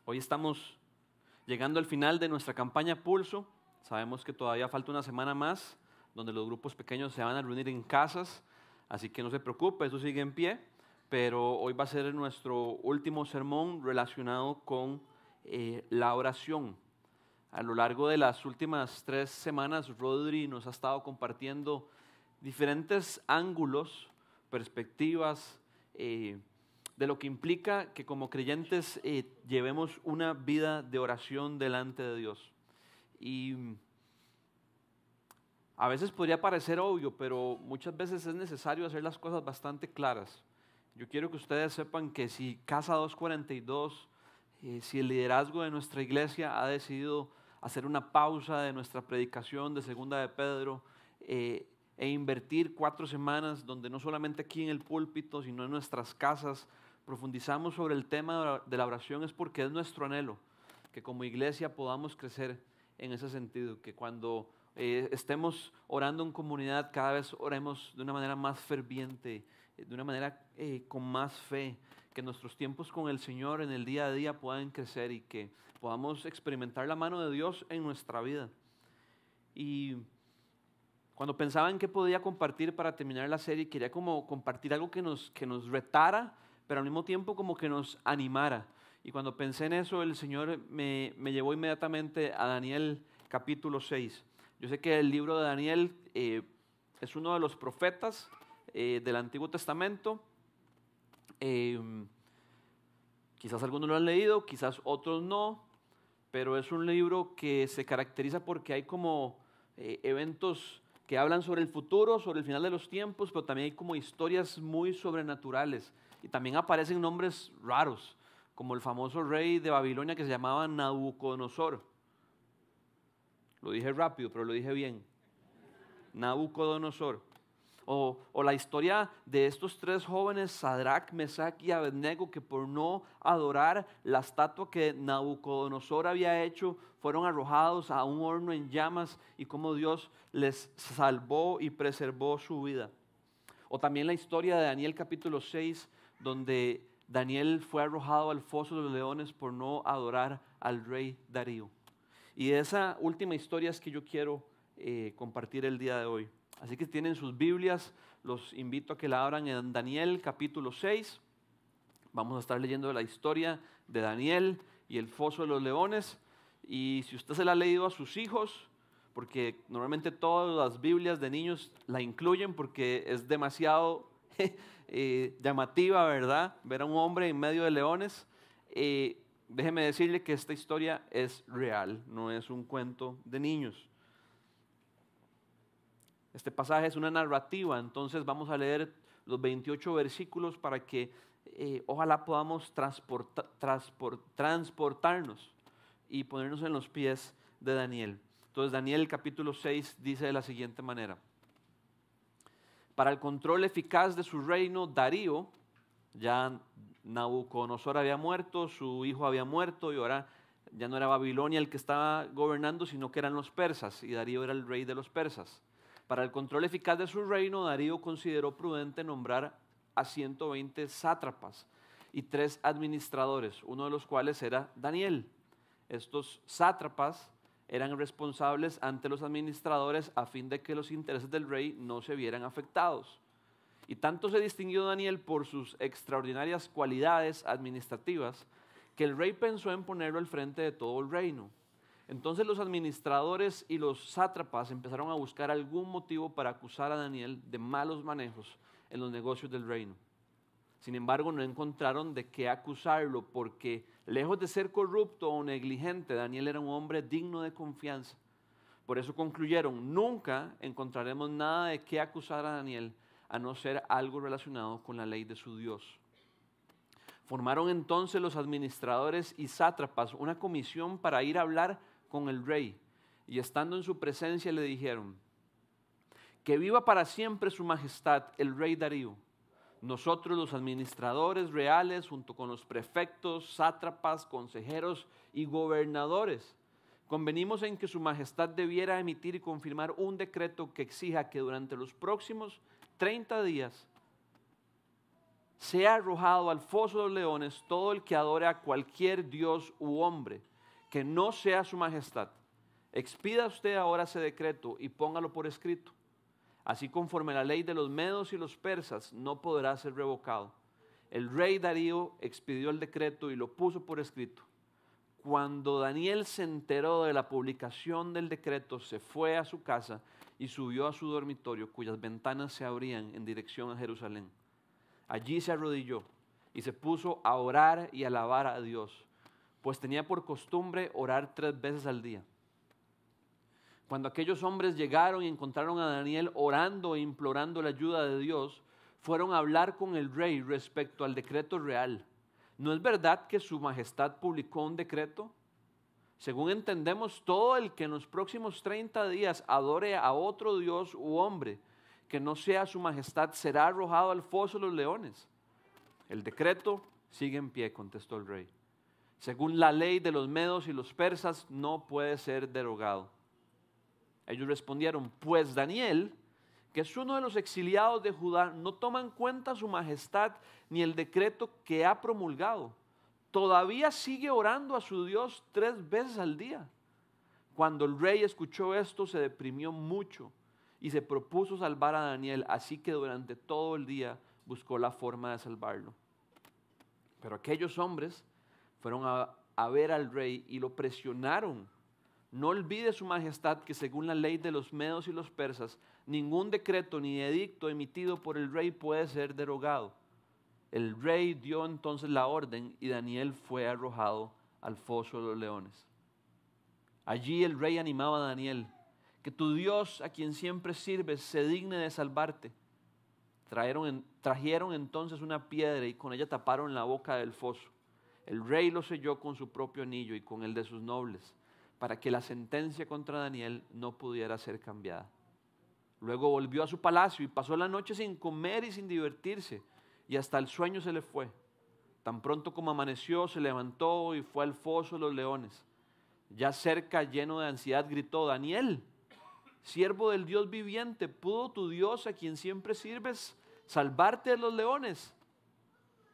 Hoy estamos llegando al final de nuestra campaña Pulso. Sabemos que todavía falta una semana más donde los grupos pequeños se van a reunir en casas, así que no se preocupe, eso sigue en pie, pero hoy va a ser nuestro último sermón relacionado con la oración. A lo largo de las últimas 3 semanas, Rodri nos ha estado compartiendo diferentes ángulos, perspectivas, de lo que implica que como creyentes llevemos una vida de oración delante de Dios. Y a veces podría parecer obvio, pero muchas veces es necesario hacer las cosas bastante claras. Yo quiero que ustedes sepan que si Casa 242, si el liderazgo de nuestra iglesia ha decidido hacer una pausa de nuestra predicación de Segunda de Pedro e invertir 4 semanas donde no solamente aquí en el púlpito, sino en nuestras casas, profundizamos sobre el tema de la oración, es porque es nuestro anhelo que como iglesia podamos crecer en ese sentido, que cuando estemos orando en comunidad cada vez oremos de una manera más ferviente, de una manera con más fe, que nuestros tiempos con el Señor en el día a día puedan crecer y que podamos experimentar la mano de Dios en nuestra vida. Y cuando pensaba en qué podía compartir para terminar la serie, quería como compartir algo que nos retara, pero al mismo tiempo como que nos animara. Y cuando pensé en eso, el Señor me llevó inmediatamente a Daniel capítulo 6. Yo sé que el libro de Daniel es uno de los profetas del Antiguo Testamento. Quizás algunos lo han leído, quizás otros no, pero es un libro que se caracteriza porque hay como eventos que hablan sobre el futuro, sobre el final de los tiempos, pero también hay como historias muy sobrenaturales. Y también aparecen nombres raros, como el famoso rey de Babilonia que se llamaba Nabucodonosor. Lo dije rápido, pero lo dije bien. Nabucodonosor. O la historia de estos 3 jóvenes, Sadrach, Mesach y Abednego, que por no adorar la estatua que Nabucodonosor había hecho, fueron arrojados a un horno en llamas y cómo Dios les salvó y preservó su vida. O también la historia de Daniel capítulo 6, donde Daniel fue arrojado al foso de los leones por no adorar al rey Darío. Y de esa última historia es que yo quiero compartir el día de hoy. Así que tienen sus Biblias, los invito a que la abran en Daniel capítulo 6. Vamos a estar leyendo la historia de Daniel y el foso de los leones. Y si usted se la ha leído a sus hijos, porque normalmente todas las Biblias de niños la incluyen porque es demasiado llamativa, ¿verdad? Ver a un hombre en medio de leones. Déjeme decirle que esta historia es real, no es un cuento de niños. Este pasaje es una narrativa, entonces vamos a leer los 28 versículos para que ojalá podamos transportarnos y ponernos en los pies de Daniel. Entonces Daniel capítulo 6 dice de la siguiente manera: para el control eficaz de su reino, Darío, ya Nabucodonosor había muerto, su hijo había muerto y ahora ya no era Babilonia el que estaba gobernando, sino que eran los persas y Darío era el rey de los persas. Para el control eficaz de su reino, Darío consideró prudente nombrar a 120 sátrapas y 3 administradores, uno de los cuales era Daniel. Estos sátrapas eran responsables ante los administradores a fin de que los intereses del rey no se vieran afectados. Y tanto se distinguió Daniel por sus extraordinarias cualidades administrativas que el rey pensó en ponerlo al frente de todo el reino. Entonces los administradores y los sátrapas empezaron a buscar algún motivo para acusar a Daniel de malos manejos en los negocios del reino. Sin embargo, no encontraron de qué acusarlo porque, lejos de ser corrupto o negligente, Daniel era un hombre digno de confianza. Por eso concluyeron: nunca encontraremos nada de qué acusar a Daniel, a no ser algo relacionado con la ley de su Dios. Formaron entonces los administradores y sátrapas una comisión para ir a hablar con el rey, y estando en su presencia le dijeron: que viva para siempre su majestad el rey Darío. Nosotros los administradores reales, junto con los prefectos, sátrapas, consejeros y gobernadores, convenimos en que su majestad debiera emitir y confirmar un decreto que exija que durante los próximos 30 días sea arrojado al foso de los leones todo el que adore a cualquier dios u hombre, que no sea su majestad. Expida usted ahora ese decreto y póngalo por escrito. Así conforme la ley de los medos y los persas no podrá ser revocado. El rey Darío expidió el decreto y lo puso por escrito. Cuando Daniel se enteró de la publicación del decreto, se fue a su casa y subió a su dormitorio, cuyas ventanas se abrían en dirección a Jerusalén. Allí se arrodilló y se puso a orar y alabar a Dios, pues tenía por costumbre orar 3 veces al día. Cuando aquellos hombres llegaron y encontraron a Daniel orando e implorando la ayuda de Dios, fueron a hablar con el rey respecto al decreto real. ¿No es verdad que su majestad publicó un decreto? Según entendemos, todo el que en los próximos 30 días adore a otro dios u hombre que no sea su majestad será arrojado al foso de los leones. El decreto sigue en pie, contestó el rey. Según la ley de los medos y los persas, no puede ser derogado. Ellos respondieron, pues Daniel, que es uno de los exiliados de Judá, no toma en cuenta su majestad ni el decreto que ha promulgado. Todavía sigue orando a su Dios 3 veces al día. Cuando el rey escuchó esto, se deprimió mucho y se propuso salvar a Daniel, así que durante todo el día buscó la forma de salvarlo. Pero aquellos hombres fueron a ver al rey y lo presionaron. No olvide su majestad que según la ley de los medos y los persas, ningún decreto ni edicto emitido por el rey puede ser derogado. El rey dio entonces la orden y Daniel fue arrojado al foso de los leones. Allí el rey animaba a Daniel, que tu Dios a quien siempre sirves se digne de salvarte. Trajeron entonces una piedra y con ella taparon la boca del foso. El rey lo selló con su propio anillo y con el de sus nobles, para que la sentencia contra Daniel no pudiera ser cambiada. Luego volvió a su palacio y pasó la noche sin comer y sin divertirse, y hasta el sueño se le fue. Tan pronto como amaneció, se levantó y fue al foso de los leones. Ya cerca, lleno de ansiedad, gritó, Daniel, siervo del Dios viviente, ¿pudo tu Dios a quien siempre sirves salvarte de los leones?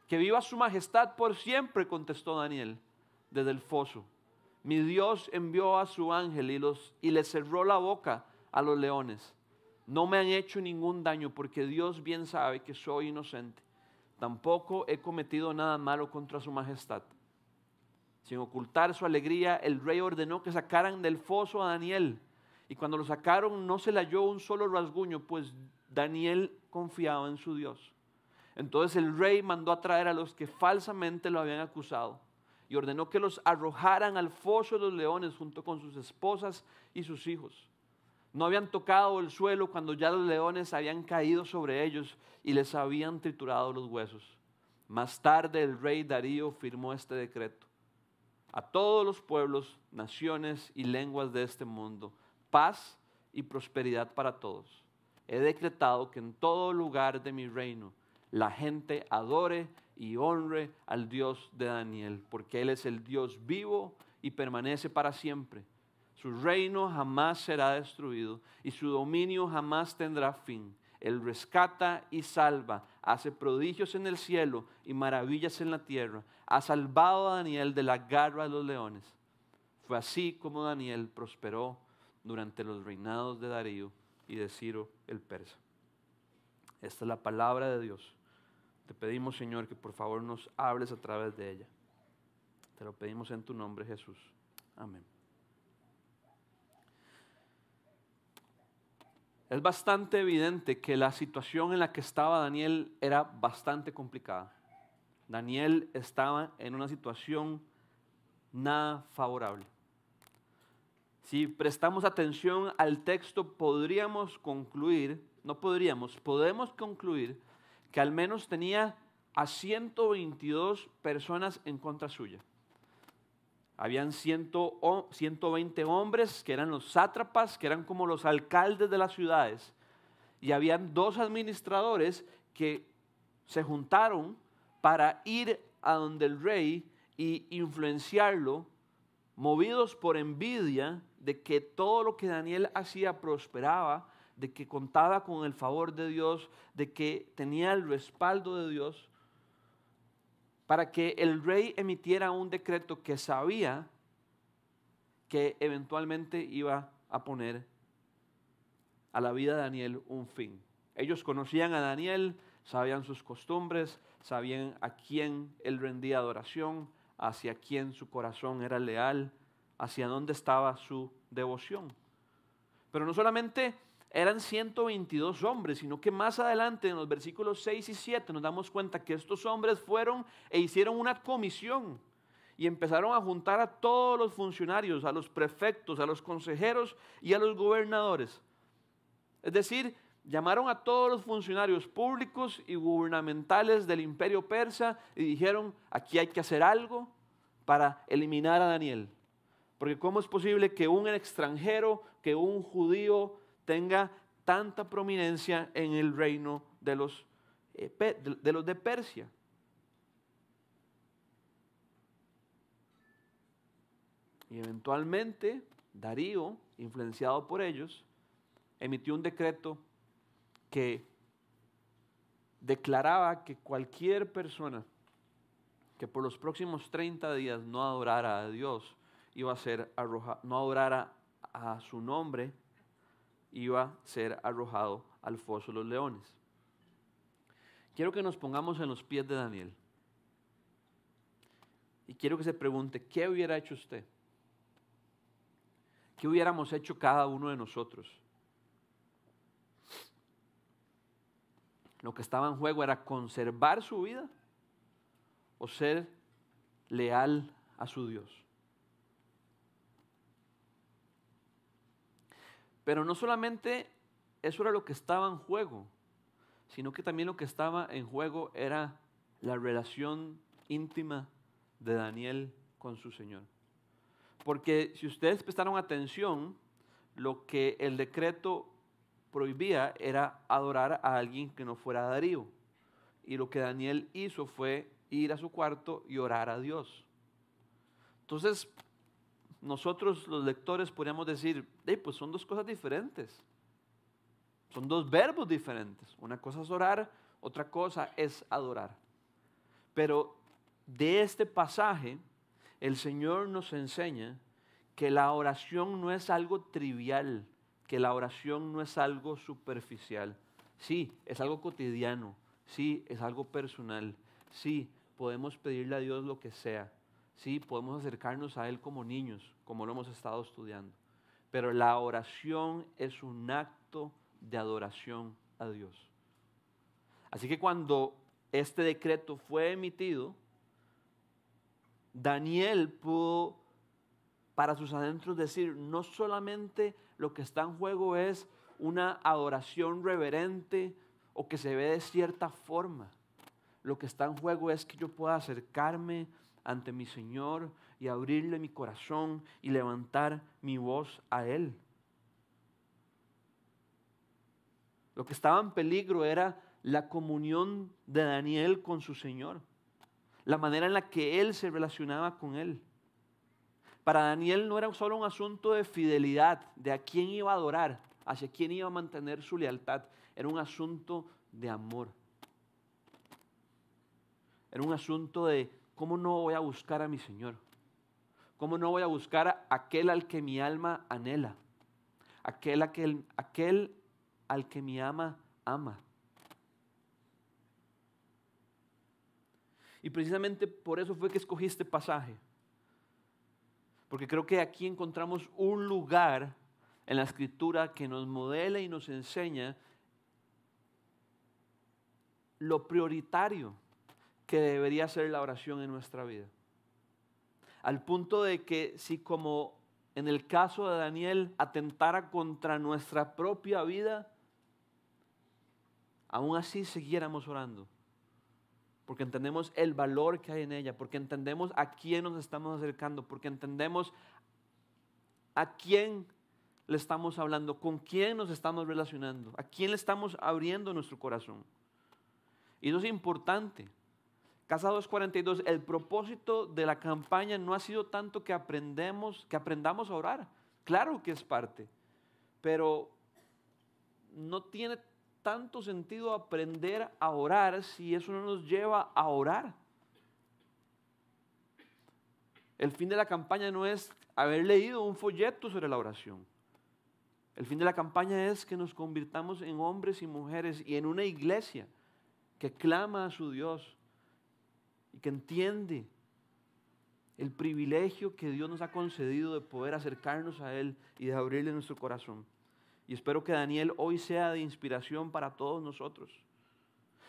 Que viva su majestad por siempre, contestó Daniel desde el foso. Mi Dios envió a su ángel y le cerró la boca a los leones. No me han hecho ningún daño porque Dios bien sabe que soy inocente. Tampoco he cometido nada malo contra su majestad. Sin ocultar su alegría, el rey ordenó que sacaran del foso a Daniel. Y cuando lo sacaron no se le halló un solo rasguño, pues Daniel confiaba en su Dios. Entonces el rey mandó a traer a los que falsamente lo habían acusado y ordenó que los arrojaran al foso de los leones junto con sus esposas y sus hijos. No habían tocado el suelo cuando ya los leones habían caído sobre ellos y les habían triturado los huesos. Más tarde el rey Darío firmó este decreto. A todos los pueblos, naciones y lenguas de este mundo, paz y prosperidad para todos. He decretado que en todo lugar de mi reino la gente adore y honre al Dios de Daniel, porque Él es el Dios vivo y permanece para siempre. Su reino jamás será destruido y su dominio jamás tendrá fin. Él rescata y salva, hace prodigios en el cielo y maravillas en la tierra. Ha salvado a Daniel de la garra de los leones. Fue así como Daniel prosperó durante los reinados de Darío y de Ciro el persa. Esta es la palabra de Dios. Te pedimos, Señor, que por favor nos hables a través de ella. Te lo pedimos en tu nombre, Jesús. Amén. Es bastante evidente que la situación en la que estaba Daniel era bastante complicada. Daniel estaba en una situación nada favorable. Si prestamos atención al texto, podemos concluir que al menos tenía a 122 personas en contra suya. Habían 120 hombres que eran los sátrapas, que eran como los alcaldes de las ciudades. Y habían 2 administradores que se juntaron para ir a donde el rey y influenciarlo, movidos por envidia de que todo lo que Daniel hacía prosperaba, de que contaba con el favor de Dios, de que tenía el respaldo de Dios. para que el rey emitiera un decreto que sabía que eventualmente iba a poner a la vida de Daniel un fin. Ellos conocían a Daniel, sabían sus costumbres, sabían a quién él rendía adoración, hacia quién su corazón era leal, hacia dónde estaba su devoción. Pero no solamente eran 122 hombres, sino que más adelante en los versículos 6 y 7 nos damos cuenta que estos hombres fueron e hicieron una comisión y empezaron a juntar a todos los funcionarios, a los prefectos, a los consejeros y a los gobernadores. Es decir, llamaron a todos los funcionarios públicos y gubernamentales del imperio persa y dijeron, aquí hay que hacer algo para eliminar a Daniel. Porque ¿cómo es posible que un extranjero, que un judío tenga tanta prominencia en el reino de los de Persia? Y eventualmente Darío, influenciado por ellos, emitió un decreto que declaraba que cualquier persona que por los próximos 30 días no adorara a Dios, iba a ser arrojado, no adorara a su nombre, iba a ser arrojado al foso de los leones. Quiero que nos pongamos en los pies de Daniel. Y quiero que se pregunte, ¿qué hubiera hecho usted? ¿Qué hubiéramos hecho cada uno de nosotros? Lo que estaba en juego era conservar su vida o ser leal a su Dios. Pero no solamente eso era lo que estaba en juego, sino que también lo que estaba en juego era la relación íntima de Daniel con su Señor. Porque si ustedes prestaron atención, lo que el decreto prohibía era adorar a alguien que no fuera Darío. Y lo que Daniel hizo fue ir a su cuarto y orar a Dios. Entonces, nosotros los lectores podríamos decir, pues son dos cosas diferentes. Son dos verbos diferentes. Una cosa es orar, otra cosa es adorar. Pero de este pasaje, el Señor nos enseña que la oración no es algo trivial, que la oración no es algo superficial. Sí, es algo cotidiano. Sí, es algo personal. Sí, podemos pedirle a Dios lo que sea. Sí, podemos acercarnos a Él como niños, como lo hemos estado estudiando. Pero la oración es un acto de adoración a Dios. Así que cuando este decreto fue emitido, Daniel pudo para sus adentros decir, no solamente lo que está en juego es una adoración reverente o que se ve de cierta forma. Lo que está en juego es que yo pueda acercarme ante mi Señor y abrirle mi corazón y levantar mi voz a Él. Lo que estaba en peligro era la comunión de Daniel con su Señor, la manera en la que él se relacionaba con Él. Para Daniel no era solo un asunto de fidelidad, de a quién iba a adorar, hacia quién iba a mantener su lealtad. Era un asunto de amor. Era un asunto de cómo no voy a buscar a mi Señor. Cómo no voy a buscar a aquel al que mi alma anhela. Aquel al que mi alma ama. Y precisamente por eso fue que escogí este pasaje. Porque creo que aquí encontramos un lugar en la Escritura que nos modela y nos enseña lo prioritario que debería ser la oración en nuestra vida. Al punto de que si como en el caso de Daniel atentara contra nuestra propia vida, aún así siguiéramos orando. Porque entendemos el valor que hay en ella, porque entendemos a quién nos estamos acercando, porque entendemos a quién le estamos hablando, con quién nos estamos relacionando, a quién le estamos abriendo nuestro corazón. Y eso es importante. Casa 242, el propósito de la campaña no ha sido tanto que aprendamos a orar. Claro que es parte, pero no tiene tanto sentido aprender a orar si eso no nos lleva a orar. El fin de la campaña no es haber leído un folleto sobre la oración. El fin de la campaña es que nos convirtamos en hombres y mujeres y en una iglesia que clama a su Dios y que entiende el privilegio que Dios nos ha concedido de poder acercarnos a Él y de abrirle nuestro corazón. Y espero que Daniel hoy sea de inspiración para todos nosotros.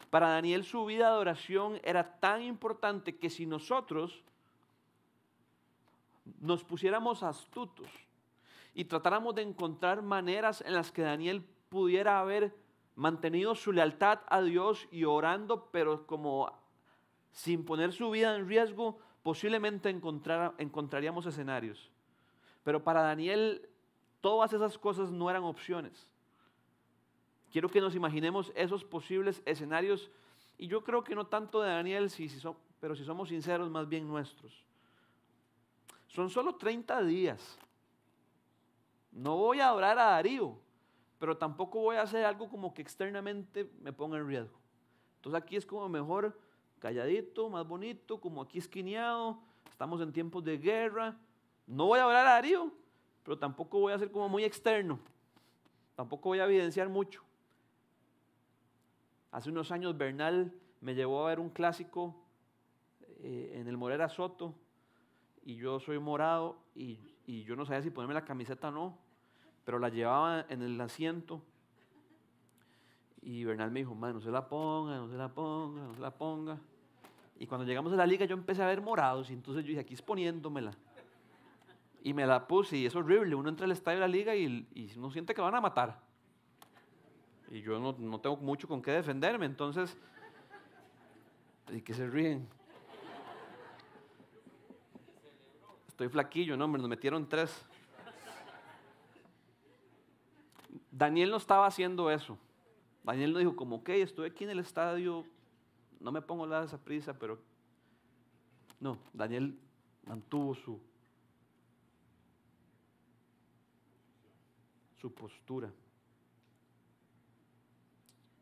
Para Daniel su vida de oración era tan importante que si nosotros nos pusiéramos astutos y tratáramos de encontrar maneras en las que Daniel pudiera haber mantenido su lealtad a Dios y orando, pero como sin poner su vida en riesgo, posiblemente encontraríamos escenarios. Pero para Daniel todas esas cosas no eran opciones. Quiero que nos imaginemos esos posibles escenarios, y yo creo que no tanto de Daniel, pero si somos sinceros, más bien nuestros. Son solo 30 días. No voy a adorar a Darío, pero tampoco voy a hacer algo como que externamente me ponga en riesgo. Entonces aquí es como mejor calladito, más bonito, como aquí esquineado, estamos en tiempos de guerra. No voy a adorar a Darío, pero tampoco voy a ser como muy externo. Tampoco voy a evidenciar mucho. Hace unos años Bernal me llevó a ver un clásico en el Morera Soto, y yo soy morado y yo no sabía si ponerme la camiseta o no, pero la llevaba en el asiento y Bernal me dijo, man, no se la ponga, no se la ponga, no se la ponga. Y cuando llegamos a la liga yo empecé a ver morados y entonces yo dije, aquí es poniéndomela. Y me la puse y es horrible, uno entra al estadio de la liga y uno siente que van a matar. Y yo no tengo mucho con qué defenderme, entonces, ¿y qué se ríen? Estoy flaquillo, no, hombre, nos metieron 3. Daniel no estaba haciendo eso. Daniel no dijo como, ok, estoy aquí en el estadio, no me pongo la esa prisa, pero no, Daniel mantuvo su postura.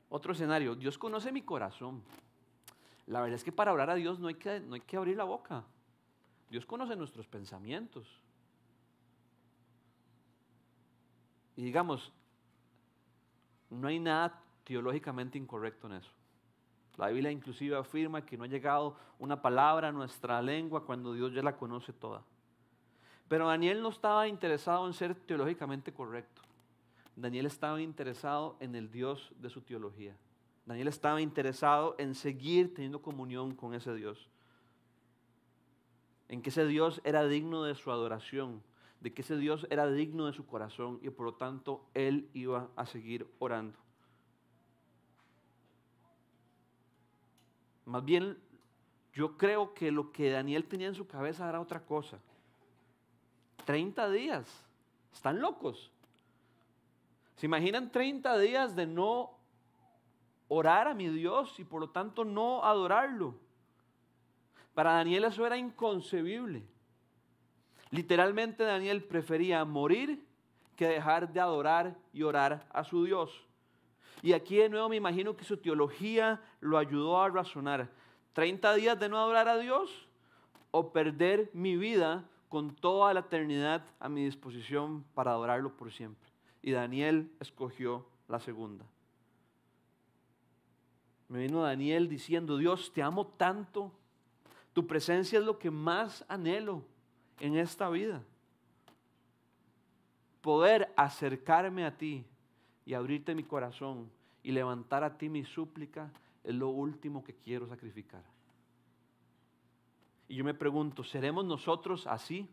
Otro escenario, Dios conoce mi corazón. La verdad es que para orar a Dios no hay que abrir la boca. Dios conoce nuestros pensamientos. Y digamos, no hay nada teológicamente incorrecto en eso. La Biblia inclusive afirma que no ha llegado una palabra a nuestra lengua cuando Dios ya la conoce toda. Pero Daniel no estaba interesado en ser teológicamente correcto. Daniel estaba interesado en el Dios de su teología. Daniel estaba interesado en seguir teniendo comunión con ese Dios. En que ese Dios era digno de su adoración, de que ese Dios era digno de su corazón y por lo tanto él iba a seguir orando. Más bien, yo creo que lo que Daniel tenía en su cabeza era otra cosa. 30 días, están locos. ¿Se imaginan 30 días de no orar a mi Dios y por lo tanto no adorarlo? Para Daniel eso era inconcebible. Literalmente Daniel prefería morir que dejar de adorar y orar a su Dios. Y aquí de nuevo me imagino que su teología lo ayudó a razonar. ¿30 días de no adorar a Dios o perder mi vida con toda la eternidad a mi disposición para adorarlo por siempre? Y Daniel escogió la segunda. Me vino Daniel diciendo, Dios, te amo tanto. Tu presencia es lo que más anhelo en esta vida. Poder acercarme a ti y abrirte mi corazón y levantar a ti mi súplica es lo último que quiero sacrificar. Y yo me pregunto, ¿seremos nosotros así?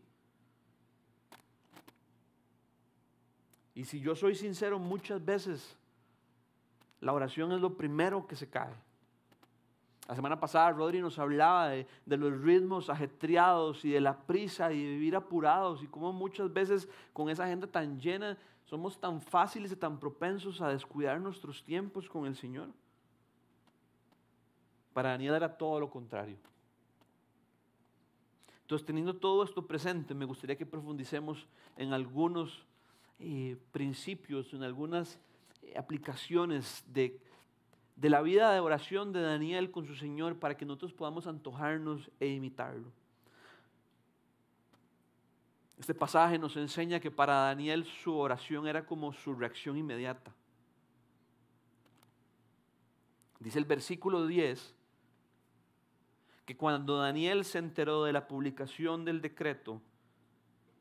Y si yo soy sincero, muchas veces la oración es lo primero que se cae. La semana pasada Rodri nos hablaba de los ritmos ajetreados y de la prisa y de vivir apurados y cómo muchas veces con esa agenda tan llena somos tan fáciles y tan propensos a descuidar nuestros tiempos con el Señor. Para Daniel era todo lo contrario. Entonces, teniendo todo esto presente, me gustaría que profundicemos en algunos principios, en algunas aplicaciones de la vida de oración de Daniel con su Señor para que nosotros podamos antojarnos e imitarlo. Este pasaje nos enseña que para Daniel su oración era como su reacción inmediata. Dice el versículo 10 que cuando Daniel se enteró de la publicación del decreto,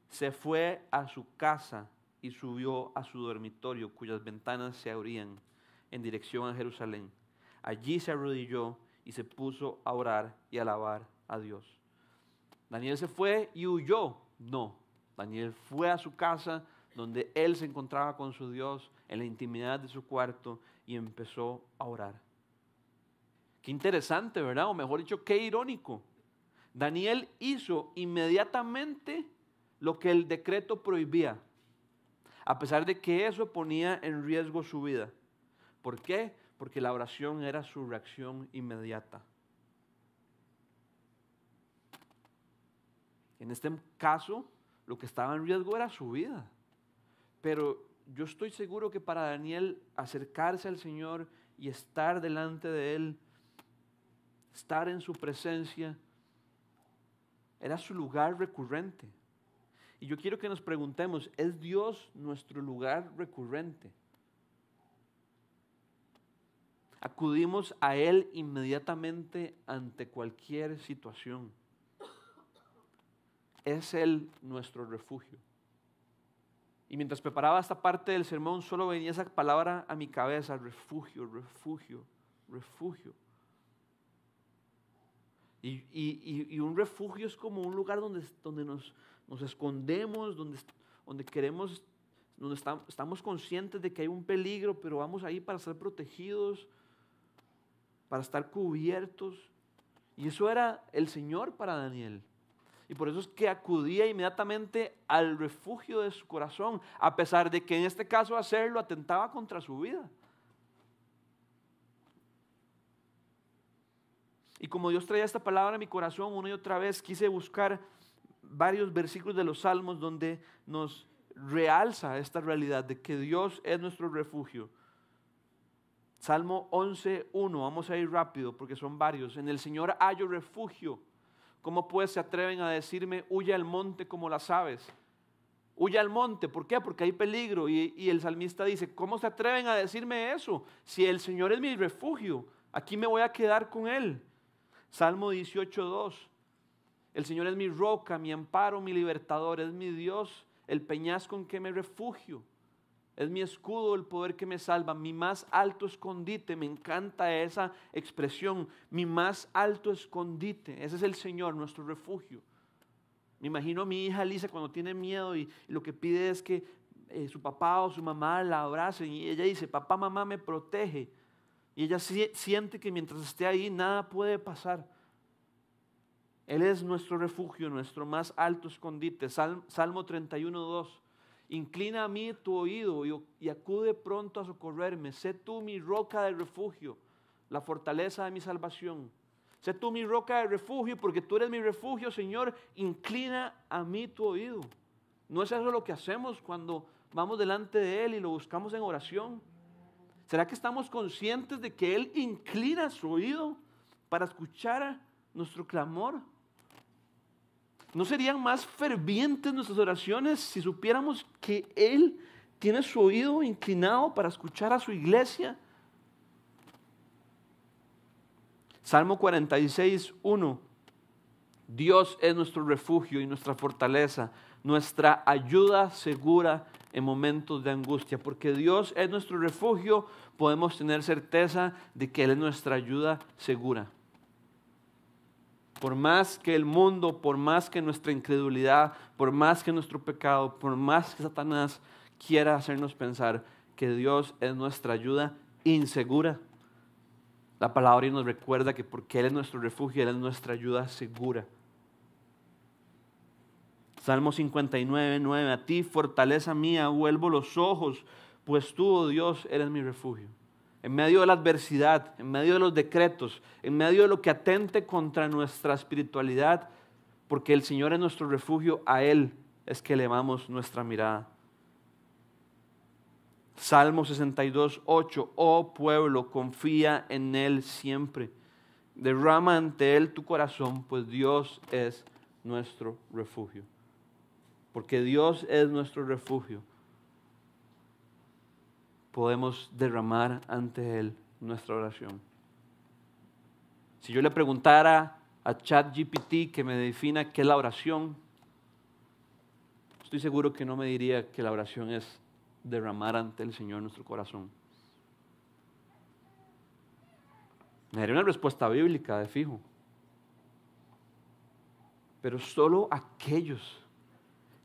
se fue a su casa y subió a su dormitorio, cuyas ventanas se abrían en dirección a Jerusalén. Allí se arrodilló y se puso a orar y a alabar a Dios. ¿Daniel se fue y huyó? No. Daniel fue a su casa donde él se encontraba con su Dios en la intimidad de su cuarto y empezó a orar. Qué interesante, ¿verdad? O mejor dicho, qué irónico. Daniel hizo inmediatamente lo que el decreto prohibía, a pesar de que eso ponía en riesgo su vida. ¿Por qué? Porque la oración era su reacción inmediata. En este caso, lo que estaba en riesgo era su vida. Pero yo estoy seguro que para Daniel acercarse al Señor y estar delante de Él, estar en su presencia, era su lugar recurrente. Y yo quiero que nos preguntemos, ¿es Dios nuestro lugar recurrente? Acudimos a Él inmediatamente ante cualquier situación. Es Él nuestro refugio. Y mientras preparaba esta parte del sermón, solo venía esa palabra a mi cabeza: refugio, refugio, refugio. Y un refugio es como un lugar donde nos escondemos, donde queremos, donde estamos conscientes de que hay un peligro, pero vamos ahí para ser protegidos, para estar cubiertos. Y eso era el Señor para Daniel. Y por eso es que acudía inmediatamente al refugio de su corazón, a pesar de que en este caso hacerlo atentaba contra su vida. Y como Dios traía esta palabra a mi corazón una y otra vez, quise buscar varios versículos de los Salmos donde nos realza esta realidad de que Dios es nuestro refugio. Salmo 11:1, vamos a ir rápido porque son varios. En el Señor hallo refugio. ¿Cómo pues se atreven a decirme, huye al monte como las aves? Huye al monte, ¿por qué? Porque hay peligro. Y el salmista dice, ¿cómo se atreven a decirme eso? Si el Señor es mi refugio, aquí me voy a quedar con Él. Salmo 18:2, el Señor es mi roca, mi amparo, mi libertador, es mi Dios, el peñasco en que me refugio. Es mi escudo, el poder que me salva, mi más alto escondite. Me encanta esa expresión, mi más alto escondite. Ese es el Señor, nuestro refugio. Me imagino a mi hija Lisa cuando tiene miedo y lo que pide es que su papá o su mamá la abracen. Y ella dice, papá, mamá me protege. Y ella siente que mientras esté ahí nada puede pasar. Él es nuestro refugio, nuestro más alto escondite. Salmo 31:2. Inclina a mí tu oído y acude pronto a socorrerme. Sé tú mi roca de refugio, la fortaleza de mi salvación. Sé tú mi roca de refugio, porque tú eres mi refugio, Señor. Inclina a mí tu oído. ¿No es eso lo que hacemos cuando vamos delante de Él y lo buscamos en oración? ¿Será que estamos conscientes de que Él inclina su oído para escuchar nuestro clamor? ¿No serían más fervientes nuestras oraciones si supiéramos que Él tiene su oído inclinado para escuchar a su iglesia? Salmo 46:1. Dios es nuestro refugio y nuestra fortaleza, nuestra ayuda segura en momentos de angustia. Porque Dios es nuestro refugio, podemos tener certeza de que Él es nuestra ayuda segura. Por más que el mundo, por más que nuestra incredulidad, por más que nuestro pecado, por más que Satanás quiera hacernos pensar que Dios es nuestra ayuda insegura, la palabra nos recuerda que porque Él es nuestro refugio, Él es nuestra ayuda segura. Salmo 59:9, a ti, fortaleza mía, vuelvo los ojos, pues tú, oh Dios, eres mi refugio. En medio de la adversidad, en medio de los decretos, en medio de lo que atente contra nuestra espiritualidad, porque el Señor es nuestro refugio, a Él es que elevamos nuestra mirada. Salmo 62:8, oh pueblo, confía en Él siempre. Derrama ante Él tu corazón, pues Dios es nuestro refugio. porque Dios es nuestro refugio, podemos derramar ante Él nuestra oración. Si yo le preguntara a ChatGPT que me defina qué es la oración, estoy seguro que no me diría que la oración es derramar ante el Señor nuestro corazón. Me daría una respuesta bíblica de fijo. Pero solo aquellos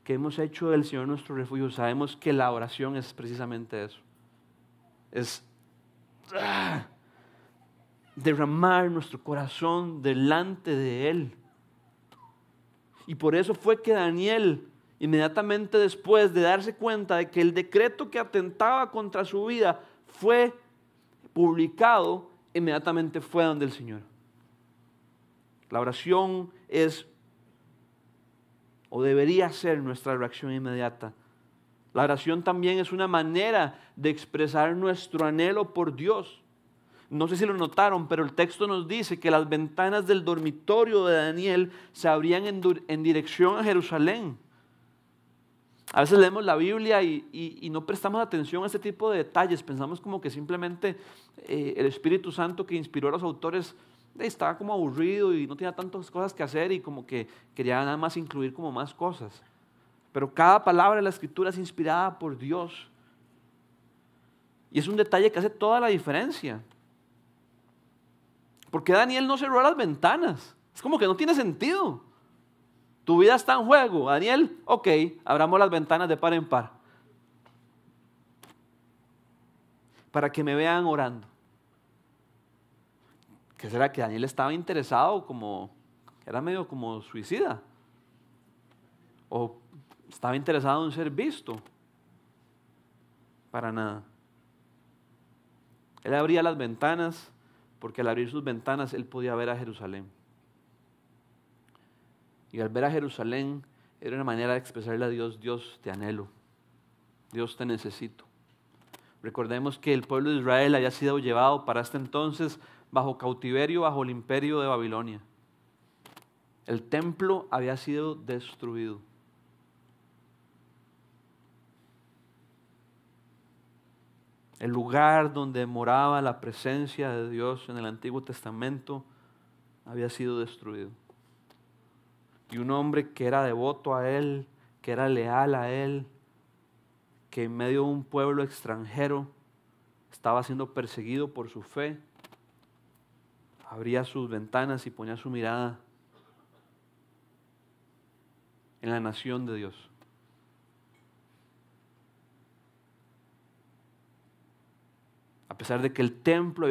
que hemos hecho del Señor nuestro refugio sabemos que la oración es precisamente eso. Es derramar nuestro corazón delante de Él. Y por eso fue que Daniel, inmediatamente después de darse cuenta de que el decreto que atentaba contra su vida fue publicado, inmediatamente fue donde el Señor. La oración es, o debería ser, nuestra reacción inmediata. La oración también es una manera de expresar nuestro anhelo por Dios. No sé si lo notaron, pero el texto nos dice que las ventanas del dormitorio de Daniel se abrían en dirección a Jerusalén. A veces leemos la Biblia y no prestamos atención a este tipo de detalles. Pensamos como que simplemente el Espíritu Santo que inspiró a los autores estaba como aburrido y no tenía tantas cosas que hacer y como que quería nada más incluir como más cosas. Pero cada palabra de la Escritura es inspirada por Dios. Y es un detalle que hace toda la diferencia. ¿Por qué Daniel no cerró las ventanas? Es como que no tiene sentido. Tu vida está en juego. Daniel, ok, abramos las ventanas de par en par. Para que me vean orando. ¿Qué será? Que Daniel estaba interesado como, era medio como suicida. O estaba interesado en ser visto. Para nada. Él abría las ventanas porque al abrir sus ventanas él podía ver a Jerusalén. Y al ver a Jerusalén era una manera de expresarle a Dios: Dios, te anhelo, Dios, te necesito. Recordemos que el pueblo de Israel había sido llevado para este entonces bajo cautiverio, bajo el imperio de Babilonia. El templo había sido destruido. El lugar donde moraba la presencia de Dios en el Antiguo Testamento había sido destruido. Y un hombre que era devoto a Él, que era leal a Él, que en medio de un pueblo extranjero estaba siendo perseguido por su fe, abría sus ventanas y ponía su mirada en la nación de Dios. A pesar de que el templo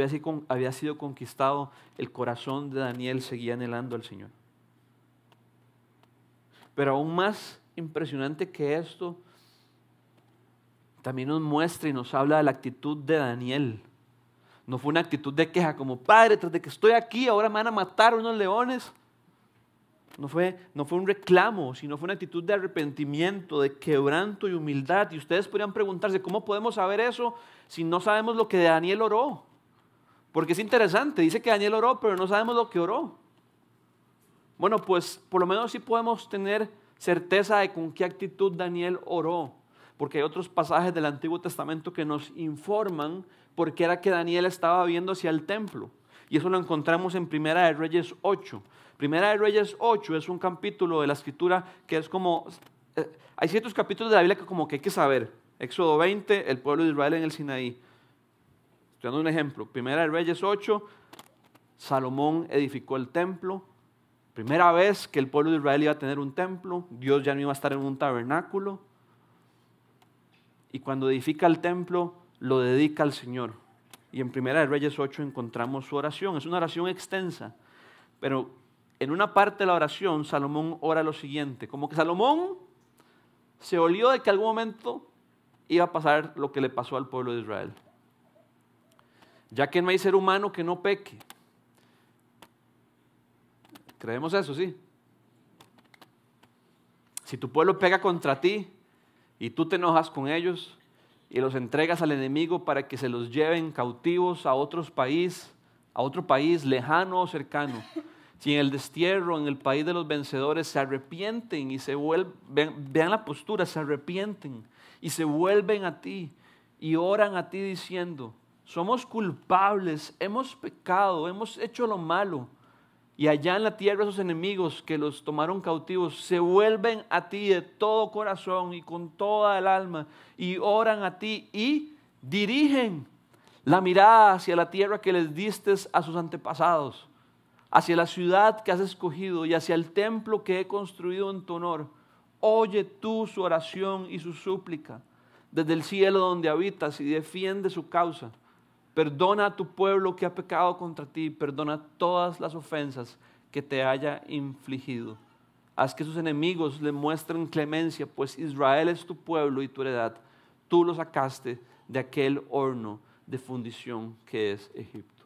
había sido conquistado, el corazón de Daniel seguía anhelando al Señor. Pero aún más impresionante que esto, también nos muestra y nos habla de la actitud de Daniel. No fue una actitud de queja como: Padre, tras de que estoy aquí, ahora me van a matar unos leones. No fue un reclamo, sino fue una actitud de arrepentimiento, de quebranto y humildad. Y ustedes podrían preguntarse: ¿cómo podemos saber eso si no sabemos lo que Daniel oró? Porque es interesante, dice que Daniel oró, pero no sabemos lo que oró. Bueno, pues por lo menos sí podemos tener certeza de con qué actitud Daniel oró, porque hay otros pasajes del Antiguo Testamento que nos informan por qué era que Daniel estaba viendo hacia el templo. Y eso lo encontramos en Primera de Reyes 8. Primera de Reyes 8 es un capítulo de la Escritura que es como... hay ciertos capítulos de la Biblia que como que hay que saber. Éxodo 20, el pueblo de Israel en el Sinaí. Estoy dando un ejemplo. Primera de Reyes 8, Salomón edificó el templo. Primera vez que el pueblo de Israel iba a tener un templo. Dios ya no iba a estar en un tabernáculo. Y cuando edifica el templo, lo dedica al Señor. Y en Primera de Reyes 8 encontramos su oración. Es una oración extensa. Pero en una parte de la oración, Salomón ora lo siguiente. Como que Salomón se olió de que algún momento iba a pasar lo que le pasó al pueblo de Israel. Ya que no hay ser humano que no peque. ¿Creemos eso? Sí. Si tu pueblo pega contra ti y tú te enojas con ellos y los entregas al enemigo para que se los lleven cautivos a otro país lejano o cercano, si en el destierro, en el país de los vencedores, se arrepienten y se vuelven, vean la postura, se arrepienten y se vuelven a ti y oran a ti diciendo, somos culpables, hemos pecado, hemos hecho lo malo. Y allá en la tierra esos enemigos que los tomaron cautivos se vuelven a ti de todo corazón y con toda el alma y oran a ti y dirigen la mirada hacia la tierra que les diste a sus antepasados, hacia la ciudad que has escogido y hacia el templo que he construido en tu honor. Oye tú su oración y su súplica desde el cielo donde habitas y defiende su causa. Perdona a tu pueblo que ha pecado contra ti, perdona todas las ofensas que te haya infligido. Haz que sus enemigos le muestren clemencia, pues Israel es tu pueblo y tu heredad. Tú lo sacaste de aquel horno de fundición que es Egipto.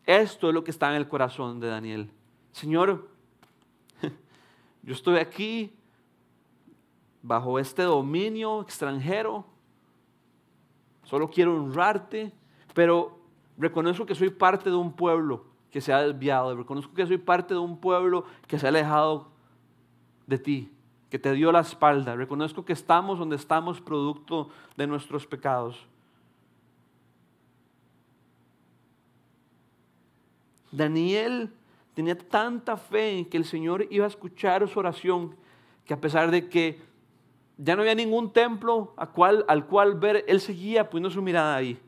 Esto es lo que está en el corazón de Daniel. Señor, yo estoy aquí bajo este dominio extranjero. Solo quiero honrarte, pero reconozco que soy parte de un pueblo que se ha desviado. Reconozco que soy parte de un pueblo que se ha alejado de ti, que te dio la espalda. Reconozco que estamos donde estamos producto de nuestros pecados. Daniel tenía tanta fe en que el Señor iba a escuchar su oración, que a pesar de que ya no había ningún templo al cual ver, él seguía poniendo su mirada ahí.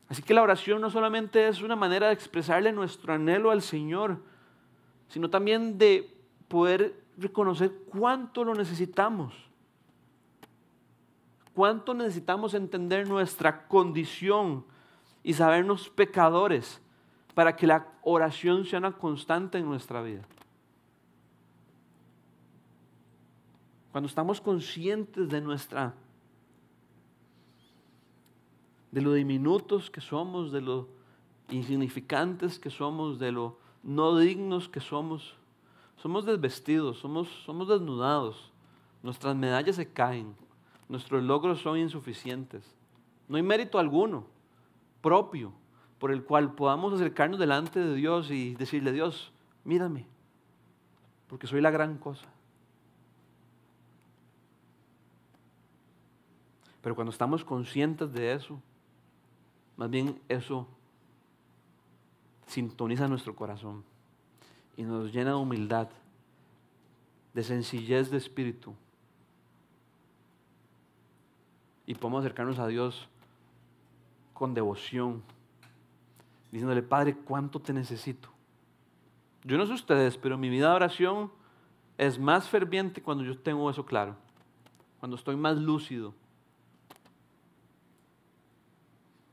Así que la oración no solamente es una manera de expresarle nuestro anhelo al Señor, sino también de poder reconocer cuánto lo necesitamos. Cuánto necesitamos entender nuestra condición y sabernos pecadores para que la oración sea una constante en nuestra vida. Cuando estamos conscientes de lo diminutos que somos, de lo insignificantes que somos, de lo no dignos que somos desvestidos, somos desnudados. Nuestras medallas se caen, nuestros logros son insuficientes. No hay mérito alguno propio por el cual podamos acercarnos delante de Dios y decirle, Dios, mírame, porque soy la gran cosa. Pero cuando estamos conscientes de eso, más bien eso sintoniza nuestro corazón y nos llena de humildad, de sencillez de espíritu. Y podemos acercarnos a Dios con devoción, diciéndole, Padre, ¿cuánto te necesito? Yo no sé ustedes, pero mi vida de oración es más ferviente cuando yo tengo eso claro, cuando estoy más lúcido.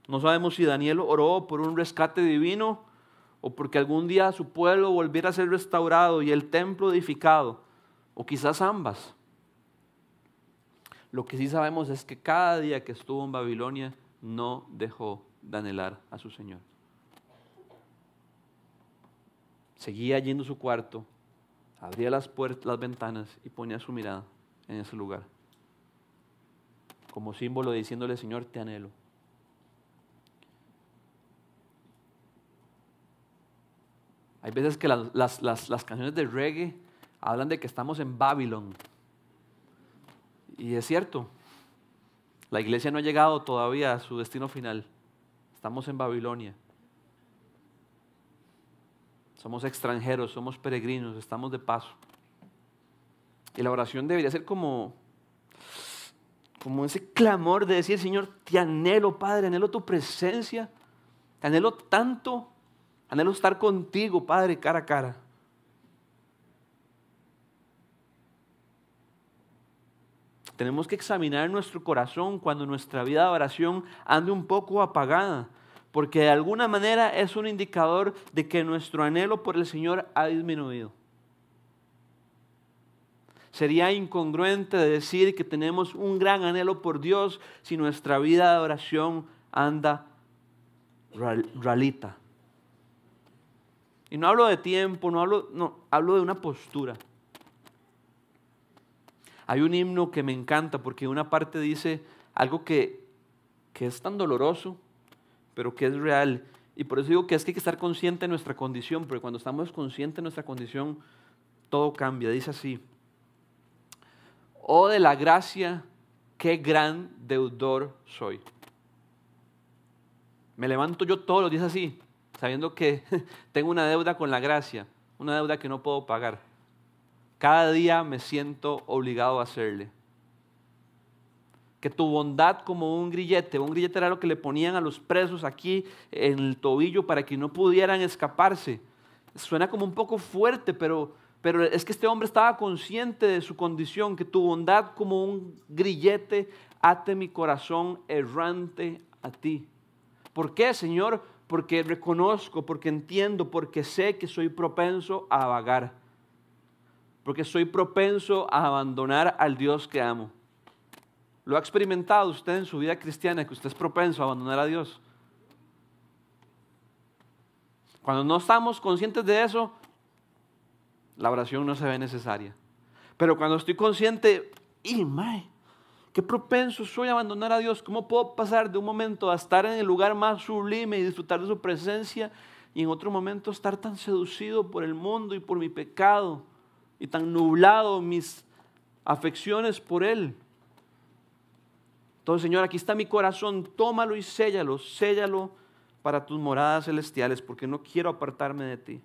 No sabemos si Daniel oró por un rescate divino o porque algún día su pueblo volviera a ser restaurado y el templo edificado, o quizás ambas. Lo que sí sabemos es que cada día que estuvo en Babilonia no dejó de anhelar a su Señor. Seguía yendo a su cuarto, abría las puertas, las ventanas y ponía su mirada en ese lugar, como símbolo diciéndole, Señor, te anhelo. Hay veces que las canciones de reggae hablan de que estamos en Babilón. Y es cierto, la iglesia no ha llegado todavía a su destino final. Estamos en Babilonia. Somos extranjeros, somos peregrinos, estamos de paso. Y la oración debería ser como ese clamor de decir, Señor, te anhelo, Padre, anhelo tu presencia, te anhelo tanto. Anhelo estar contigo, Padre, cara a cara. Tenemos que examinar nuestro corazón cuando nuestra vida de oración ande un poco apagada, porque de alguna manera es un indicador de que nuestro anhelo por el Señor ha disminuido. Sería incongruente decir que tenemos un gran anhelo por Dios si nuestra vida de oración anda ralita. Y no hablo de tiempo, hablo de una postura. Hay un himno que me encanta porque una parte dice algo que es tan doloroso, pero que es real. Y por eso digo que es que hay que estar consciente de nuestra condición, porque cuando estamos conscientes de nuestra condición, todo cambia. Dice así: oh, de la gracia, qué gran deudor soy. Me levanto yo todos los días así, sabiendo que tengo una deuda con la gracia, una deuda que no puedo pagar. Cada día me siento obligado a hacerle. Que tu bondad como un grillete era lo que le ponían a los presos aquí en el tobillo para que no pudieran escaparse. Suena como un poco fuerte, pero es que este hombre estaba consciente de su condición, que tu bondad como un grillete ate mi corazón errante a ti. ¿Por qué, Señor? Porque reconozco, porque entiendo, porque sé que soy propenso a vagar, porque soy propenso a abandonar al Dios que amo. ¿Lo ha experimentado usted en su vida cristiana, que usted es propenso a abandonar a Dios? Cuando no estamos conscientes de eso, la oración no se ve necesaria. Pero cuando estoy consciente, qué propenso soy a abandonar a Dios. ¿Cómo puedo pasar de un momento a estar en el lugar más sublime y disfrutar de su presencia, y en otro momento estar tan seducido por el mundo y por mi pecado, y tan nublado mis afecciones por Él? Entonces, Señor, aquí está mi corazón, tómalo y séllalo para tus moradas celestiales, porque no quiero apartarme de ti.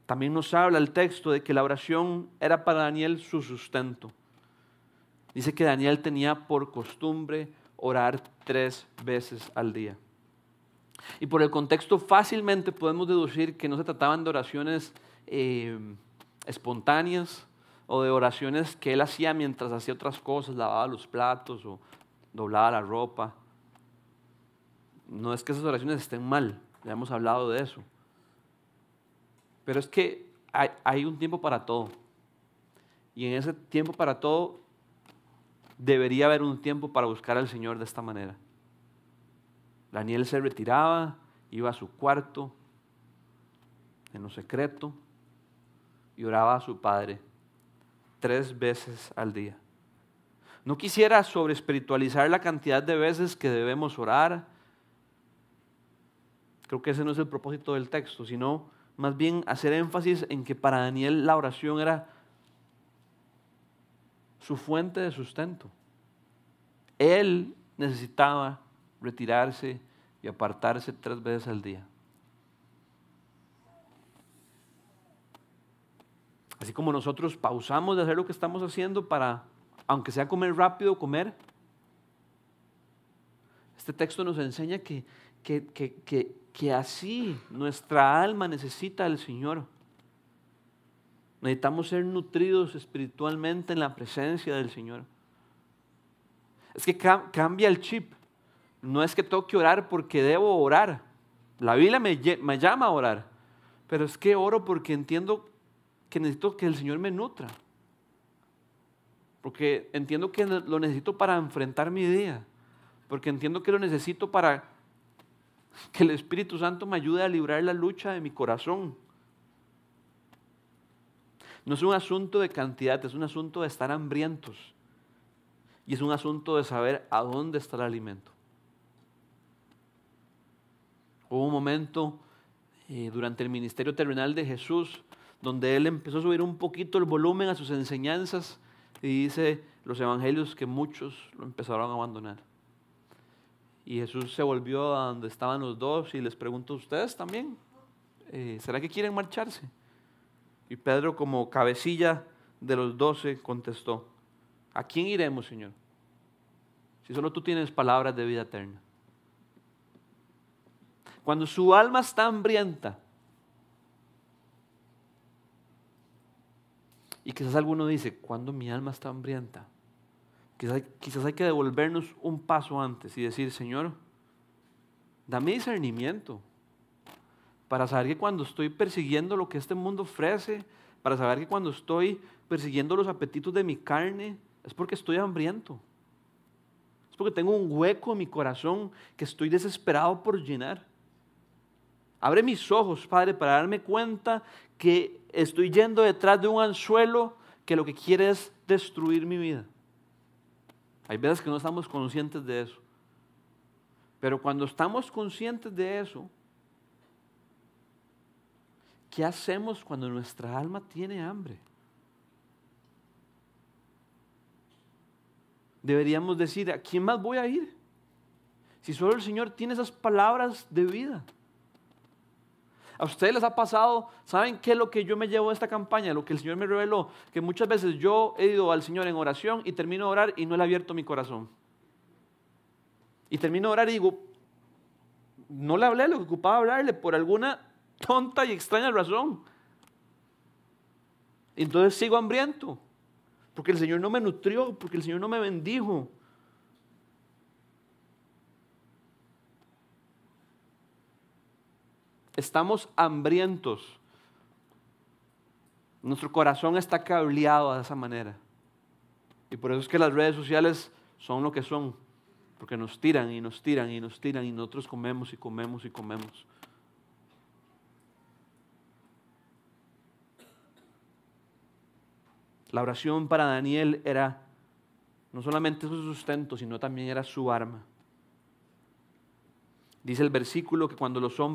También nos habla el texto de que la oración era para Daniel su sustento. Dice que Daniel tenía por costumbre orar 3 veces al día. Y por el contexto fácilmente podemos deducir que no se trataban de oraciones espontáneas o de oraciones que él hacía mientras hacía otras cosas, lavaba los platos o doblaba la ropa. No es que esas oraciones estén mal, ya hemos hablado de eso. Pero es que hay un tiempo para todo. Y en ese tiempo para todo debería haber un tiempo para buscar al Señor de esta manera. Daniel se retiraba, iba a su cuarto, en lo secreto, y oraba a su Padre 3 veces al día. No quisiera sobreespiritualizar la cantidad de veces que debemos orar. Creo que ese no es el propósito del texto, sino más bien hacer énfasis en que para Daniel la oración era su fuente de sustento. Él necesitaba retirarse y apartarse 3 veces al día. Así como nosotros pausamos de hacer lo que estamos haciendo para, aunque sea comer rápido, comer. Este texto nos enseña que así nuestra alma necesita al Señor. Necesitamos ser nutridos espiritualmente en la presencia del Señor. Es que cambia el chip. No es que tengo que orar porque debo orar. La Biblia me llama a orar. Pero es que oro porque entiendo que necesito que el Señor me nutra. Porque entiendo que lo necesito para enfrentar mi día. Porque entiendo que lo necesito para que el Espíritu Santo me ayude a librar la lucha de mi corazón. No es un asunto de cantidad, es un asunto de estar hambrientos. Y es un asunto de saber a dónde está el alimento. Hubo un momento durante el ministerio terrenal de Jesús donde Él empezó a subir un poquito el volumen a sus enseñanzas, y dice los evangelios que muchos lo empezaron a abandonar. Y Jesús se volvió a donde estaban los 2 y les preguntó: ¿ustedes también? ¿Será que quieren marcharse? Y Pedro, como cabecilla de los 12, contestó: ¿a quién iremos, Señor? Si solo tú tienes palabras de vida eterna. Cuando su alma está hambrienta, y quizás alguno dice: ¿cuándo mi alma está hambrienta? Quizás hay que devolvernos un paso antes y decir: Señor, dame discernimiento para saber que cuando estoy persiguiendo lo que este mundo ofrece, para saber que cuando estoy persiguiendo los apetitos de mi carne, es porque estoy hambriento. Es porque tengo un hueco en mi corazón que estoy desesperado por llenar. Abre mis ojos, Padre, para darme cuenta que estoy yendo detrás de un anzuelo que lo que quiere es destruir mi vida. Hay veces que no estamos conscientes de eso. Pero cuando estamos conscientes de eso, ¿qué hacemos cuando nuestra alma tiene hambre? Deberíamos decir, ¿a quién más voy a ir? Si solo el Señor tiene esas palabras de vida. ¿A ustedes les ha pasado? ¿Saben qué es lo que yo me llevo de esta campaña? Lo que el Señor me reveló. Que muchas veces yo he ido al Señor en oración y termino de orar y no le he abierto mi corazón. Y termino de orar y digo, no le hablé lo que ocupaba hablarle por alguna tonta y extraña razón. Entonces sigo hambriento. Porque el Señor no me nutrió, porque el Señor no me bendijo. Estamos hambrientos. Nuestro corazón está cableado de esa manera. Y por eso es que las redes sociales son lo que son. Porque nos tiran y nos tiran y nos tiran y nosotros comemos y comemos y comemos. La oración para Daniel era no solamente su sustento, sino también era su arma. Dice el versículo que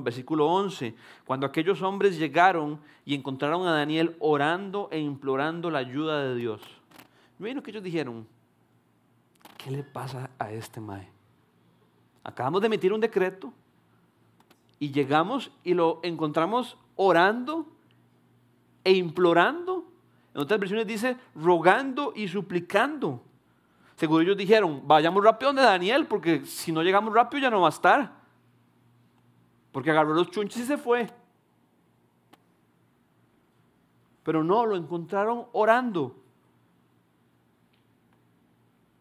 versículo 11, cuando aquellos hombres llegaron y encontraron a Daniel orando e implorando la ayuda de Dios. Miren lo que ellos dijeron, ¿qué le pasa a este mae? Acabamos de emitir un decreto y llegamos y lo encontramos orando e implorando. En otras versiones dice rogando y suplicando. Seguro ellos dijeron, vayamos rápido donde Daniel, porque si no llegamos rápido ya no va a estar. Porque agarró los chunches y se fue. Pero no, lo encontraron orando.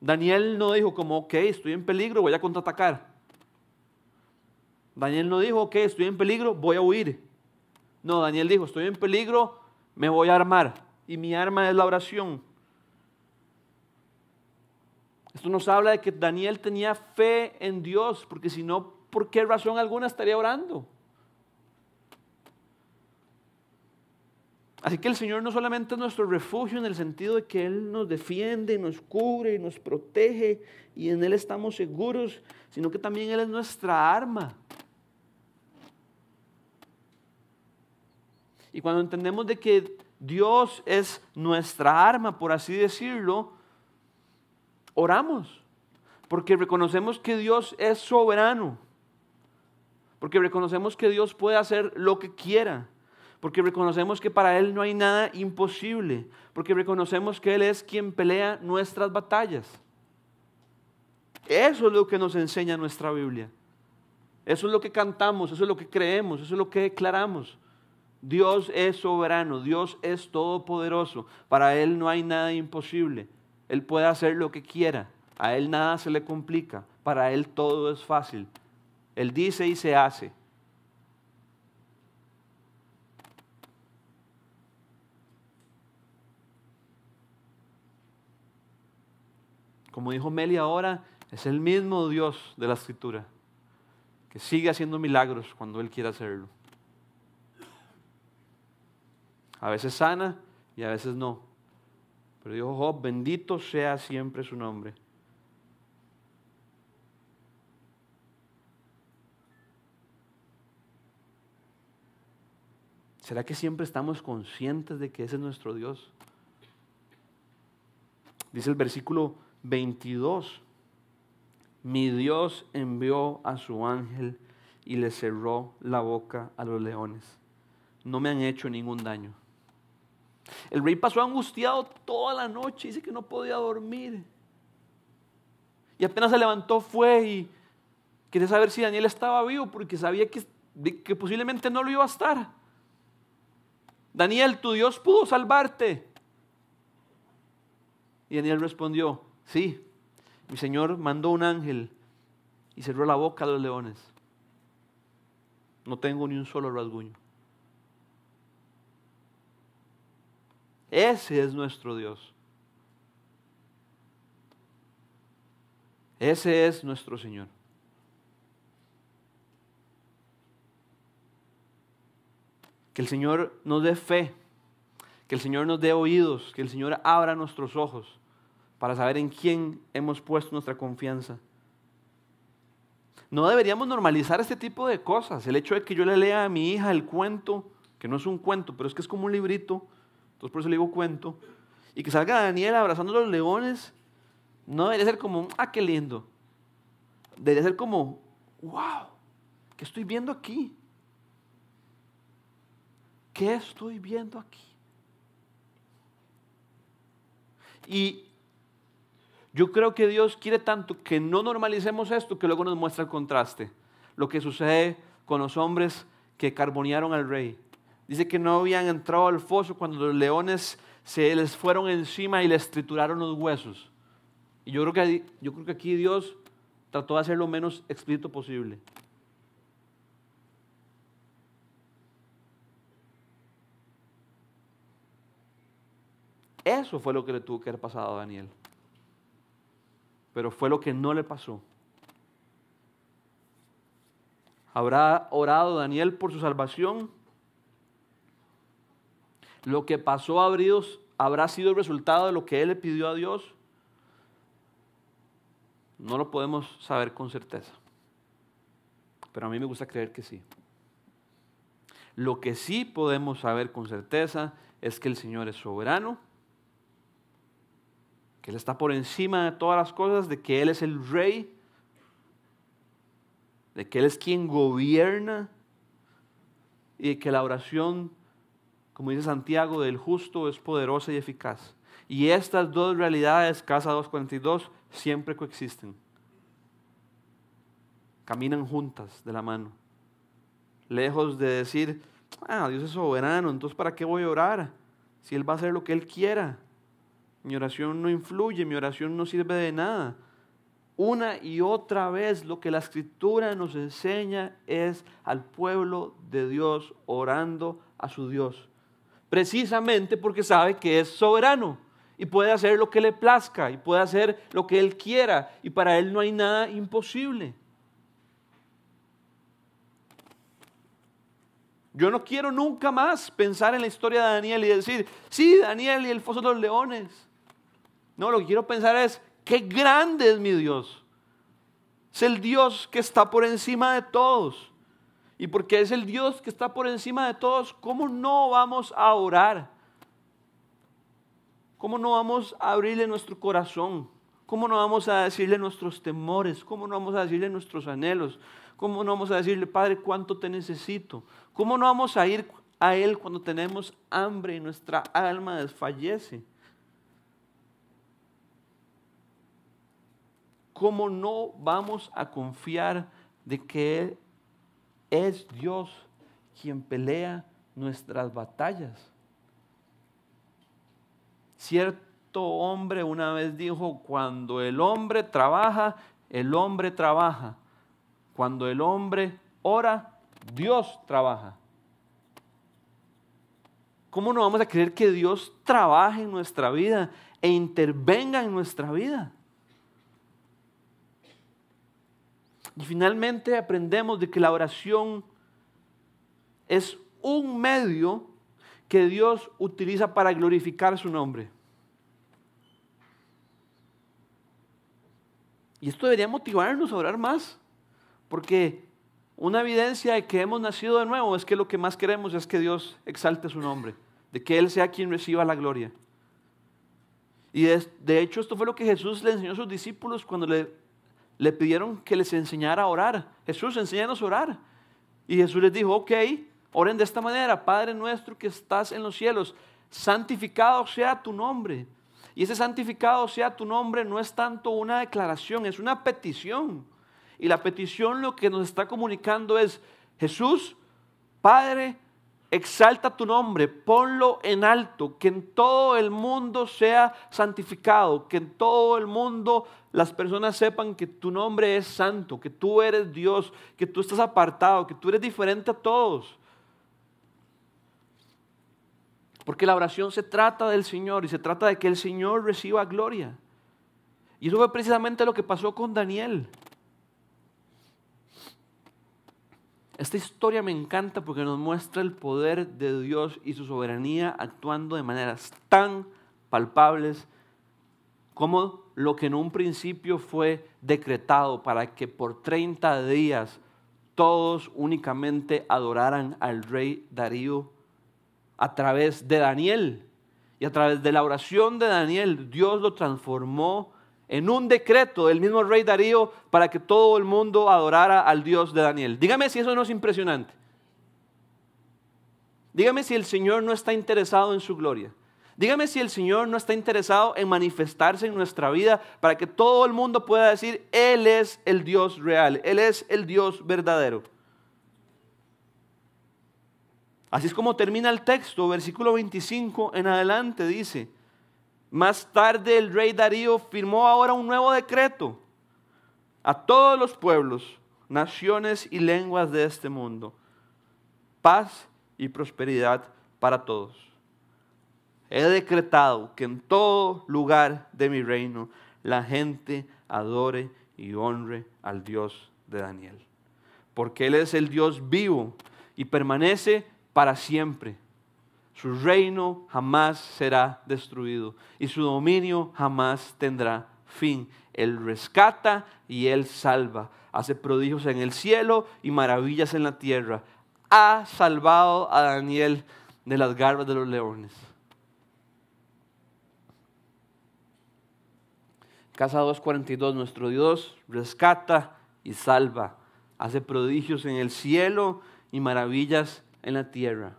Daniel no dijo como, ok, estoy en peligro, voy a contraatacar. Daniel no dijo, ok, estoy en peligro, voy a huir. No, Daniel dijo, estoy en peligro, me voy a armar. Y mi arma es la oración. Esto nos habla de que Daniel tenía fe en Dios, porque si no, ¿por qué razón alguna estaría orando? Así que el Señor no solamente es nuestro refugio en el sentido de que Él nos defiende, nos cubre, nos protege y en Él estamos seguros, sino que también Él es nuestra arma. Y cuando entendemos de que Dios es nuestra arma, por así decirlo, oramos, porque reconocemos que Dios es soberano, porque reconocemos que Dios puede hacer lo que quiera, porque reconocemos que para Él no hay nada imposible, porque reconocemos que Él es quien pelea nuestras batallas. Eso es lo que nos enseña nuestra Biblia. Eso es lo que cantamos, eso es lo que creemos, eso es lo que declaramos. Dios es soberano, Dios es todopoderoso. Para Él no hay nada imposible. Él puede hacer lo que quiera. A Él nada se le complica. Para Él todo es fácil. Él dice y se hace. Como dijo Meli ahora, es el mismo Dios de la Escritura, que sigue haciendo milagros cuando Él quiere hacerlo. A veces sana y a veces no. Pero dijo Job, bendito sea siempre su nombre. ¿Será que siempre estamos conscientes de que ese es nuestro Dios? Dice el versículo 22. Mi Dios envió a su ángel y le cerró la boca a los leones. No me han hecho ningún daño. El rey pasó angustiado toda la noche, dice que no podía dormir. Y apenas se levantó fue y quería saber si Daniel estaba vivo, porque sabía que posiblemente no lo iba a estar. Daniel, tu Dios pudo salvarte. Y Daniel respondió, sí, mi Señor mandó un ángel y cerró la boca a los leones. No tengo ni un solo rasguño. Ese es nuestro Dios. Ese es nuestro Señor. Que el Señor nos dé fe, que el Señor nos dé oídos, que el Señor abra nuestros ojos para saber en quién hemos puesto nuestra confianza. No deberíamos normalizar este tipo de cosas. El hecho de que yo le lea a mi hija el cuento, que no es un cuento, pero es que es como un librito, entonces por eso le digo cuento, y que salga Daniel abrazando a los leones, no debería ser como, qué lindo. Debería ser como, wow, ¿qué estoy viendo aquí? ¿Qué estoy viendo aquí? Y yo creo que Dios quiere tanto que no normalicemos esto, que luego nos muestra el contraste. Lo que sucede con los hombres que carbonearon al rey. Dice que no habían entrado al foso cuando los leones se les fueron encima y les trituraron los huesos. Y yo creo que aquí Dios trató de hacer lo menos explícito posible. Eso fue lo que le tuvo que haber pasado a Daniel. Pero fue lo que no le pasó. ¿Habrá orado Daniel por su salvación? Lo que pasó habrá sido el resultado de lo que él le pidió a Dios. No lo podemos saber con certeza. Pero a mí me gusta creer que sí. Lo que sí podemos saber con certeza es que el Señor es soberano, que Él está por encima de todas las cosas, de que Él es el Rey, de que Él es quien gobierna y de que la oración, como dice Santiago, del justo es poderosa y eficaz. Y estas dos realidades, Casa 242, siempre coexisten. Caminan juntas de la mano. Lejos de decir, Dios es soberano, entonces ¿para qué voy a orar? Si Él va a hacer lo que Él quiera. Mi oración no influye, mi oración no sirve de nada. Una y otra vez lo que la Escritura nos enseña es al pueblo de Dios orando a su Dios. Precisamente porque sabe que es soberano y puede hacer lo que le plazca y puede hacer lo que Él quiera y para Él no hay nada imposible. Yo no quiero nunca más pensar en la historia de Daniel y decir, sí, Daniel y el foso de los leones. No, lo que quiero pensar es, qué grande es mi Dios. Es el Dios que está por encima de todos. Y porque es el Dios que está por encima de todos, ¿cómo no vamos a orar? ¿Cómo no vamos a abrirle nuestro corazón? ¿Cómo no vamos a decirle nuestros temores? ¿Cómo no vamos a decirle nuestros anhelos? ¿Cómo no vamos a decirle, Padre, cuánto te necesito? ¿Cómo no vamos a ir a Él cuando tenemos hambre y nuestra alma desfallece? ¿Cómo no vamos a confiar de que Él es Dios quien pelea nuestras batallas? Cierto hombre una vez dijo, cuando el hombre trabaja, el hombre trabaja. Cuando el hombre ora, Dios trabaja. ¿Cómo no vamos a creer que Dios trabaje en nuestra vida e intervenga en nuestra vida? Y finalmente aprendemos de que la oración es un medio que Dios utiliza para glorificar su nombre. Y esto debería motivarnos a orar más, porque una evidencia de que hemos nacido de nuevo es que lo que más queremos es que Dios exalte su nombre, de que Él sea quien reciba la gloria. Y de hecho esto fue lo que Jesús le enseñó a sus discípulos cuando le pidieron que les enseñara a orar. Jesús, enséñanos a orar. Y Jesús les dijo, ok, oren de esta manera, Padre nuestro que estás en los cielos, santificado sea tu nombre. Y ese santificado sea tu nombre no es tanto una declaración, es una petición. Y la petición lo que nos está comunicando es, Jesús, Padre, exalta tu nombre, ponlo en alto, que en todo el mundo sea santificado, que en todo el mundo las personas sepan que tu nombre es santo, que tú eres Dios, que tú estás apartado, que tú eres diferente a todos. Porque la oración se trata del Señor y se trata de que el Señor reciba gloria. Y eso fue precisamente lo que pasó con Daniel. Esta historia me encanta porque nos muestra el poder de Dios y su soberanía actuando de maneras tan palpables Cómo lo que en un principio fue decretado para que por 30 días todos únicamente adoraran al rey Darío, a través de Daniel y a través de la oración de Daniel, Dios lo transformó en un decreto del mismo rey Darío para que todo el mundo adorara al Dios de Daniel. Dígame si eso no es impresionante. Dígame si el Señor no está interesado en su gloria. Dígame si el Señor no está interesado en manifestarse en nuestra vida para que todo el mundo pueda decir, Él es el Dios real, Él es el Dios verdadero. Así es como termina el texto, versículo 25 en adelante dice, más tarde el rey Darío firmó ahora un nuevo decreto a todos los pueblos, naciones y lenguas de este mundo, paz y prosperidad para todos. He decretado que en todo lugar de mi reino la gente adore y honre al Dios de Daniel, porque Él es el Dios vivo y permanece para siempre. Su reino jamás será destruido y su dominio jamás tendrá fin. Él rescata y Él salva. Hace prodigios en el cielo y maravillas en la tierra. Ha salvado a Daniel de las garras de los leones. Casa 242, nuestro Dios rescata y salva. Hace prodigios en el cielo y maravillas en la tierra.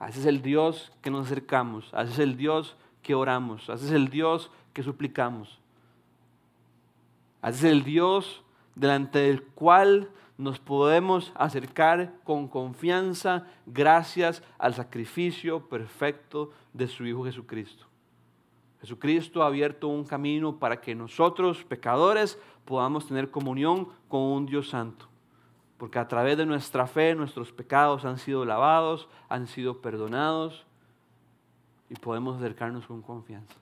Ese es el Dios que nos acercamos, ese es el Dios que oramos, ese es el Dios que suplicamos. Ese es el Dios delante del cual nos podemos acercar con confianza gracias al sacrificio perfecto de su Hijo Jesucristo. Jesucristo ha abierto un camino para que nosotros, pecadores, podamos tener comunión con un Dios santo. Porque a través de nuestra fe, nuestros pecados han sido lavados, han sido perdonados y podemos acercarnos con confianza.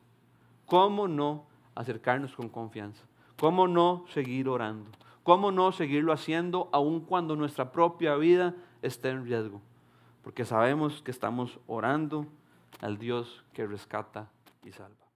¿Cómo no acercarnos con confianza? ¿Cómo no seguir orando? ¿Cómo no seguirlo haciendo aun cuando nuestra propia vida esté en riesgo? Porque sabemos que estamos orando al Dios que rescata y salva.